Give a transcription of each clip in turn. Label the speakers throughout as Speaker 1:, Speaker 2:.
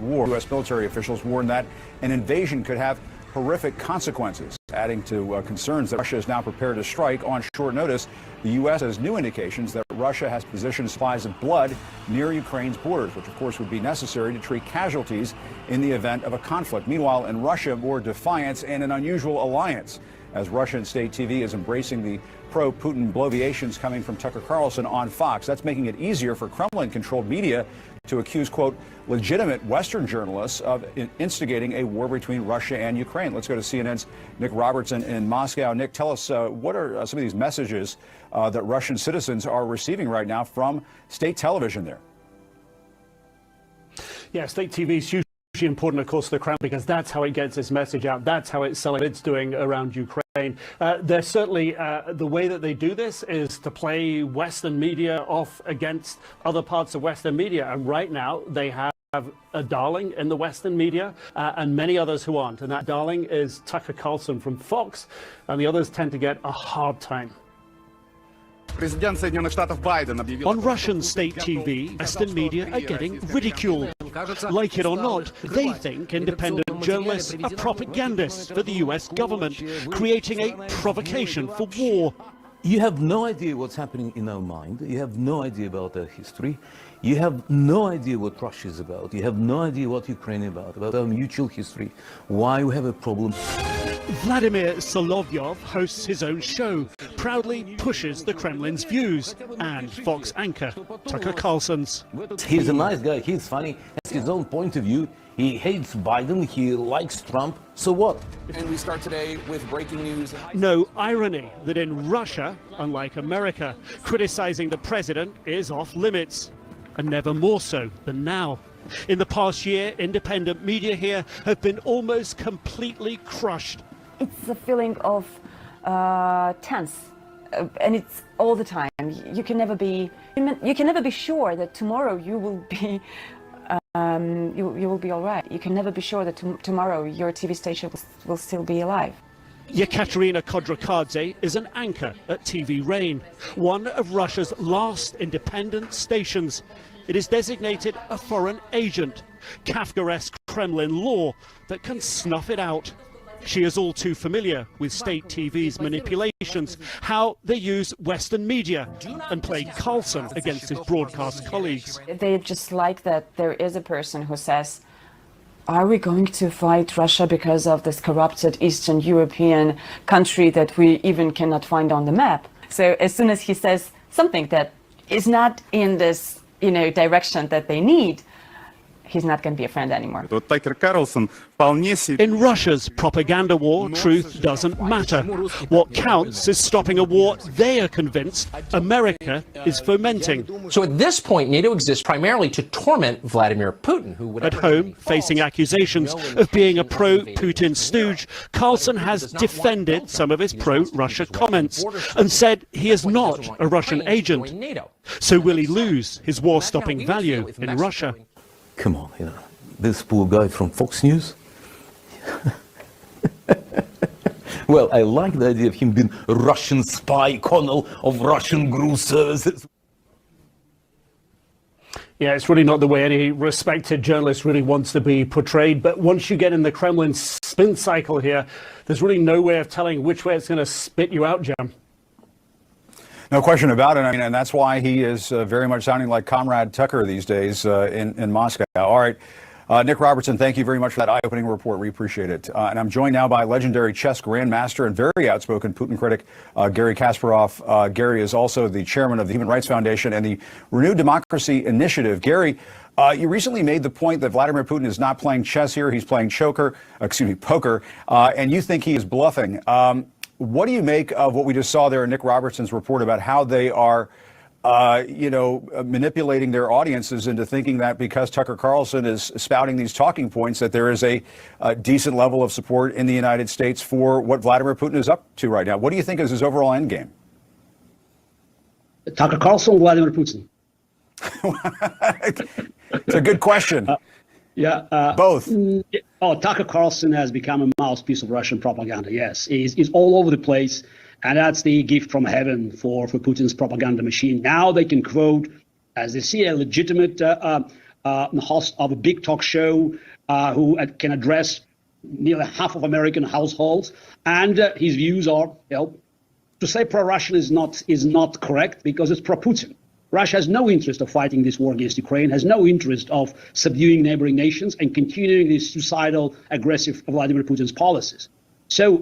Speaker 1: war. U.S. military officials warned that an invasion could have horrific consequences, adding to concerns that Russia is now prepared to strike on short notice. The U.S. has new indications that Russia has positioned supplies of blood near Ukraine's borders, which of course would be necessary to treat casualties in the event of a conflict. Meanwhile, in Russia, more defiance and an unusual alliance, as Russian state TV is embracing the pro-Putin bloviations coming from Tucker Carlson on Fox. That's making it easier for Kremlin-controlled media to accuse, quote, legitimate Western journalists of instigating a war between Russia and Ukraine. Let's go to CNN's Nick Robertson in Moscow. Nick, tell us what are some of these messages that Russian citizens are receiving right now from state television there?
Speaker 2: Yeah, state TV is hugely important, of course, to the Kremlin, because that's how it gets its message out. That's how it's selling. It's doing around Ukraine. They're certainly the way that they do this is to play Western media off against other parts of Western media. And right now they have a darling in the Western media and many others who aren't. And that darling is Tucker Carlson from Fox, and the others tend to get a hard time.
Speaker 3: On Russian state TV, Western media are getting ridiculed. Like it or not, they think independent journalists are propagandists for the US government, creating a provocation for war.
Speaker 4: You have no idea what's happening in our mind. You have no idea about our history. You have no idea what Russia is about. You have no idea what Ukraine is about our mutual history, why we have a problem.
Speaker 3: Vladimir Solovyov hosts his own show, proudly pushes the Kremlin's views, and Fox anchor Tucker Carlson's.
Speaker 4: He's a nice guy, he's funny, has his own point of view. He hates Biden, he likes Trump, so what?
Speaker 5: And we start today with breaking news.
Speaker 3: No irony that in Russia, unlike America, criticizing the president is off limits, and never more so than now. In the past year, independent media here have been almost completely crushed.
Speaker 6: It's a feeling of tense, and it's all the time. You can never be sure that tomorrow you will be you will be all right. You can never be sure that tomorrow your TV station will still be alive.
Speaker 3: Yekaterina Kodrakadze is an anchor at TV Rain, one of Russia's last independent stations. It is designated a foreign agent, Kafkaesque Kremlin law that can snuff it out. She is all too familiar with state TV's manipulations, how they use Western media, and play Carlson against his broadcast colleagues.
Speaker 6: They just like that there is a person who says, are we going to fight Russia because of this corrupted Eastern European country that we even cannot find on the map? So as soon as he says something that is not in this, direction that they need, he's not going to be a friend anymore.
Speaker 3: In Russia's propaganda war, truth doesn't matter. What counts is stopping a war they are convinced America is fomenting.
Speaker 5: So at this point, NATO exists primarily to torment Vladimir Putin, who would
Speaker 3: at home, facing accusations of being a pro-Putin stooge, Carlson has defended some of his pro-Russia comments and said he is not a Russian agent. So will he lose his war-stopping value in Russia?
Speaker 4: Come on, this poor guy from Fox News. Well, I like the idea of him being a Russian spy, colonel of Russian GRU services.
Speaker 2: Yeah, it's really not the way any respected journalist really wants to be portrayed. But once you get in the Kremlin spin cycle here, there's really no way of telling which way it's going to spit you out, Jam.
Speaker 1: No question about it. I mean, and that's why he is very much sounding like Comrade Tucker these days in Moscow. All right. Nick Robertson, thank you very much for that eye-opening report. We appreciate it. And I'm joined now by legendary chess grandmaster and very outspoken Putin critic, Garry Kasparov. Garry is also the chairman of the Human Rights Foundation and the Renewed Democracy Initiative. Garry, you recently made the point that Vladimir Putin is not playing chess here. He's playing poker, and you think he is bluffing. What do you make of what we just saw there in Nick Robertson's report about how they are, manipulating their audiences into thinking that because Tucker Carlson is spouting these talking points, that there is a decent level of support in the United States for what Vladimir Putin is up to right now? What do you think is his overall end game?
Speaker 7: Tucker Carlson, Vladimir Putin.
Speaker 1: It's a good question. Both.
Speaker 7: Tucker Carlson has become a mouthpiece of Russian propaganda. Yes, he's all over the place, and that's the gift from heaven for Putin's propaganda machine. Now they can quote, as they see, a legitimate the host of a big talk show who can address nearly half of American households, and his views are, to say pro-Russian is not correct because it's pro-Putin. Russia has no interest of fighting this war against Ukraine, has no interest of subduing neighboring nations and continuing this suicidal, aggressive Vladimir Putin's policies. So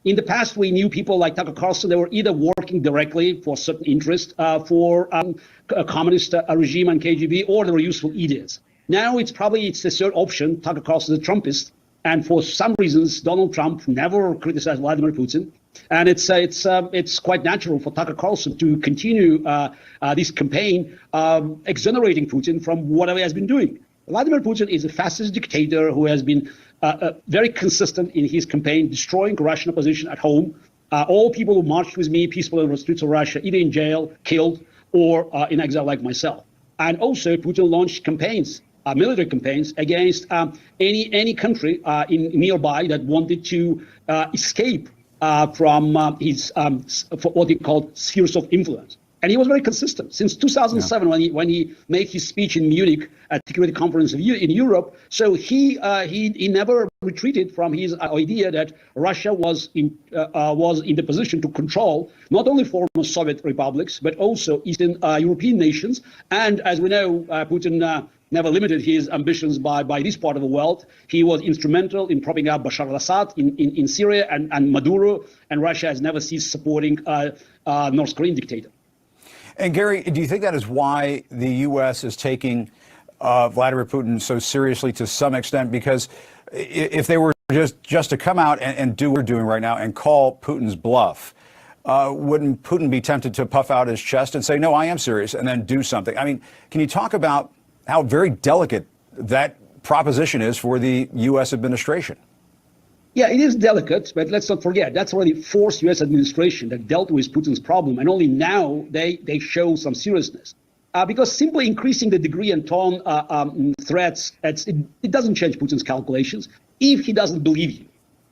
Speaker 7: in the past, we knew people like Tucker Carlson. They were either working directly for certain interest for a communist regime and KGB, or they were useful idiots. Now it's the third option. Tucker Carlson is a Trumpist, and for some reasons, Donald Trump never criticized Vladimir Putin. And it's quite natural for Tucker Carlson to continue this campaign exonerating Putin from whatever he has been doing. Vladimir Putin is a fascist dictator who has been very consistent in his campaign, destroying Russian opposition at home. All people who marched with me peacefully on the streets of Russia, either in jail, killed, or in exile like myself. And also Putin launched campaigns, military campaigns, against any country nearby that wanted to escape from his what he called spheres of influence. And he was very consistent since 2007 when he made his speech in Munich at the Security Conference in Europe. So he never retreated from his idea that Russia was in the position to control not only former Soviet republics but also Eastern European nations. And as we know, Putin never limited his ambitions by this part of the world. He was instrumental in propping up Bashar al-Assad in Syria and Maduro, and Russia has never ceased supporting North Korean dictator.
Speaker 1: And Gary, do you think that is why the U.S. is taking Vladimir Putin so seriously to some extent? Because if they were just to come out and do what we're doing right now and call Putin's bluff, wouldn't Putin be tempted to puff out his chest and say, no, I am serious, and then do something? I mean, can you talk about how very delicate that proposition is for the U.S. administration?
Speaker 7: Yeah, it is delicate, but let's not forget, that's already the fourth U.S. administration that dealt with Putin's problem, and only now they show some seriousness. Because simply increasing the degree and tone threats, it doesn't change Putin's calculations if he doesn't believe you.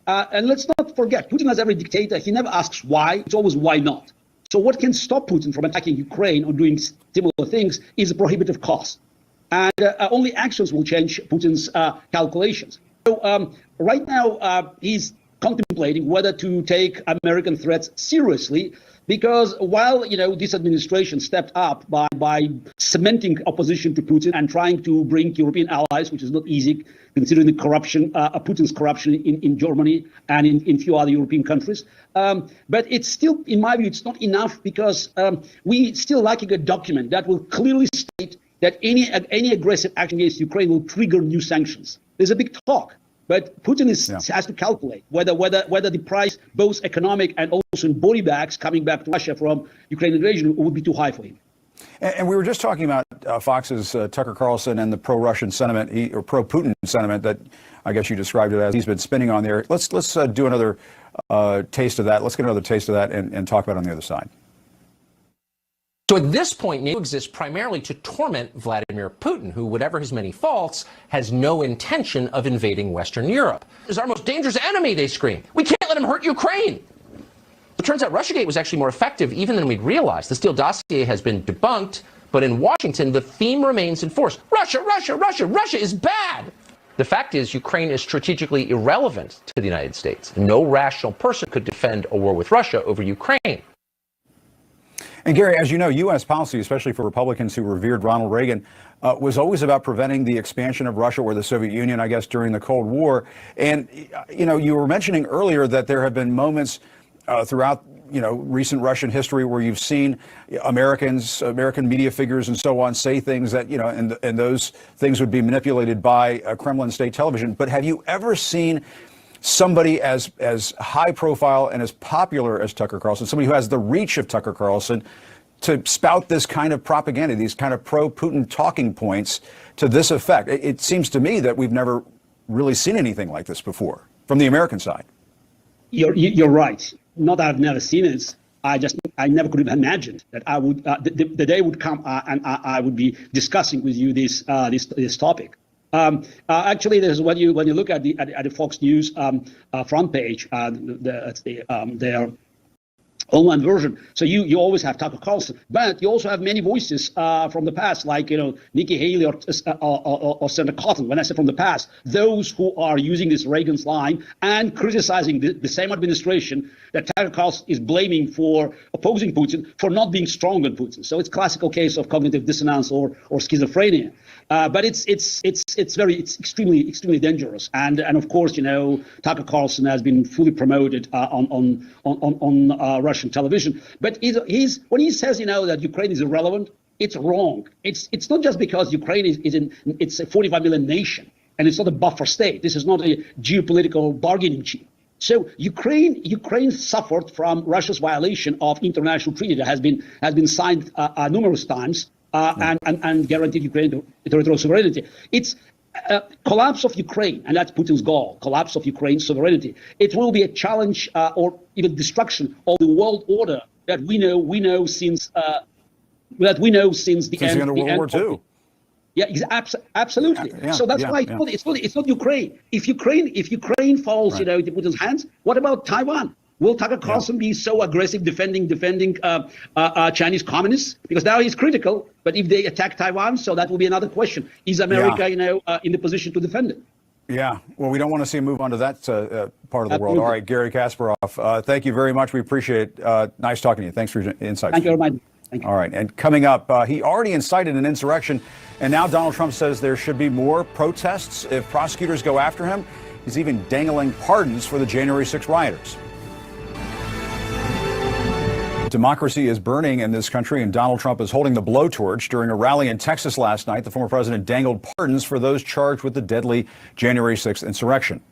Speaker 7: And let's not forget, Putin, as every dictator, he never asks why, it's always why not. So what can stop Putin from attacking Ukraine or doing similar things is a prohibitive cost. And only actions will change Putin's calculations. So right now, he's contemplating whether to take American threats seriously, because while, this administration stepped up by cementing opposition to Putin and trying to bring European allies, which is not easy, considering the corruption, Putin's corruption in Germany and in few other European countries. But it's still, in my view, it's not enough, because we still lacking a document that will clearly state that any aggressive action against Ukraine will trigger new sanctions. There's a big talk, but Putin has to calculate whether the price, both economic and also in body bags coming back to Russia from Ukraine invasion, would be too high for him.
Speaker 1: And we were just talking about Fox's Tucker Carlson and the pro-Russian sentiment, or pro-Putin sentiment that I guess you described it as he's been spinning on the air. Let's do another taste of that. Let's get another taste of that and talk about it on the other side.
Speaker 5: So at this point, NATO exists primarily to torment Vladimir Putin, who, whatever his many faults, has no intention of invading Western Europe. Is our most dangerous enemy, they scream. We can't let him hurt Ukraine. It turns out Russiagate was actually more effective even than we'd realized. The Steele dossier has been debunked, but in Washington, the theme remains in force. Russia, Russia, Russia, Russia is bad. The fact is, Ukraine is strategically irrelevant to the United States. No rational person could defend a war with Russia over Ukraine.
Speaker 1: And Gary, as you know, U.S. policy, especially for Republicans who revered Ronald Reagan, was always about preventing the expansion of Russia or the Soviet Union, I guess, during the Cold War. And, you were mentioning earlier that there have been moments throughout, recent Russian history where you've seen American media figures and so on say things that, and those things would be manipulated by Kremlin state television. But have you ever seen somebody as high profile and as popular as Tucker Carlson, somebody who has the reach of Tucker Carlson, to spout this kind of propaganda, these kind of pro-Putin talking points to this effect? It seems to me that we've never really seen anything like this before from the American side.
Speaker 7: You're right. Not that I've never seen it. I never could have imagined that I would the day would come and I would be discussing with you this topic. Actually, there's when you look at the Fox News front page, their online version. So you always have Tucker Carlson, but you also have many voices from the past, like Nikki Haley or Senator Cotton. When I say from the past, those who are using this Reagan's line and criticizing the same administration that Tucker Carlson is blaming for opposing Putin for not being strong on Putin. So it's a classical case of cognitive dissonance or schizophrenia. But it's extremely dangerous. And of course, Tucker Carlson has been fully promoted on Russian television. But when he says that Ukraine is irrelevant, it's wrong. It's not just because Ukraine it's a 45 million nation and it's not a buffer state. This is not a geopolitical bargaining chip. So Ukraine suffered from Russia's violation of international treaty that has been signed numerous times. And guaranteed Ukraine territorial sovereignty. It's collapse of Ukraine, and that's Putin's goal, collapse of Ukraine's sovereignty. It will be a challenge or even destruction of the world order that we know since the end
Speaker 1: of World War II.
Speaker 7: Yeah, absolutely.
Speaker 1: Yeah,
Speaker 7: so that's why it's not Ukraine. If Ukraine falls, into Putin's hands, what about Taiwan? Will Tucker Carlson be so aggressive defending Chinese communists? Because now he's critical. But if they attack Taiwan, so that will be another question. Is America, in the position to defend it?
Speaker 1: Yeah. Well, we don't want to see him move on to that part of the world. All right, Garry Kasparov, thank you very much. We appreciate it. Nice talking to you. Thanks for your insights.
Speaker 7: Thank you very much. Thank you.
Speaker 1: All right. And coming up, he already incited an insurrection, and now Donald Trump says there should be more protests if prosecutors go after him. He's even dangling pardons for the January 6 rioters. Democracy is burning in this country, and Donald Trump is holding the blowtorch. During a rally in Texas last night, the former president dangled pardons for those charged with the deadly January 6th insurrection.